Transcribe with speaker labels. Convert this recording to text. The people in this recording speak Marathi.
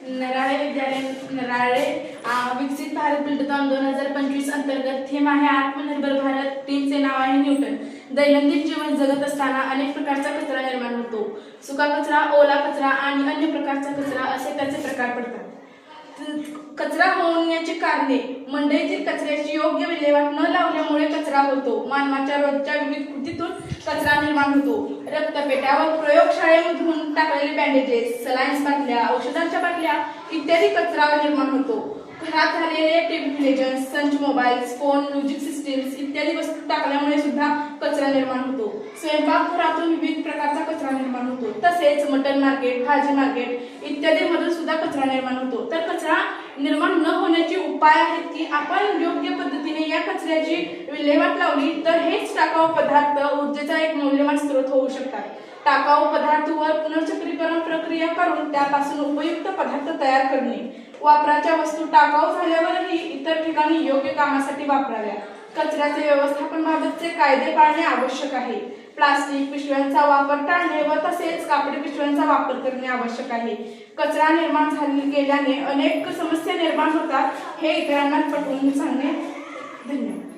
Speaker 1: नराळे विद्यालय नराळे विकसित भारत बिल्डथॉन 2025 अंतर्गत थीम आहे आत्मनिर्भर भारत। टीमचे नाव आहे न्यूटन। दैनंदिन जीवन जगत असताना अनेक प्रकारचा कचरा निर्माण होतो। सुका कचरा, ओला कचरा आणि अन्य प्रकारचा कचरा असे त्याचे प्रकार पडतात। कचरा होण्याची कारणे मंडईतील कचऱ्याची योग्य विल्हेवाट न लावल्यामुळे कचरा होतो। मानवाच्या रोजच्या विविध कृतीतून कचरा निर्माण होतो। रक्तपेट्या व प्रयोगशाळेमधून टाकलेले बँडेजेस, सलाईन्स बाटल्या, औषधांच्या बाटल्या इत्यादी कचरा निर्माण होतो। खराब झालेले टेलिव्हिजन, संच, मोबाईल्स, फोन, म्युझिक सिस्टीम्स इत्यादी वस्तू टाकल्यामुळे सुद्धा कचरा निर्माण होतो। स्वयंपाकघरातून विविध प्रकारचा कचरा निर्माण होतो। तसेच मटन मार्केट, भाजी मार्केट इत्यादी मधून सुद्धा कचरा निर्माण होतो। तर कचरा निर्माण न होण्याचे उपाय आहेत की आपण योग्य पद्धतीने या कचऱ्याची विल्हेवाट लावली तर हेच टाकाऊ पदार्थ ऊर्जेचा एक मौल्यवान स्रोत होऊ शकतात। टाकाऊ पदार्थावर पुनर्चक्रीकरण प्रक्रिया करून त्यापासून उपयुक्त पदार्थ तयार करणे। वापराच्या वस्तू टाकाऊ झाल्यावरही इतर ठिकाणी योग्य कामासाठी वापराव्या। कचऱ्याचे व्यवस्थापनाबाबतचे कायदे पाळणे आवश्यक आहे। प्लास्टिक पिशव्यांचा वापर टाळणे व तसेच कापडी पिशव्यांचा वापर करणे आवश्यक आहे। कचरा निर्माण केल्याने अनेक समस्या निर्माण होतात हे इतरांना पटवून सांगणे। धन्यवाद।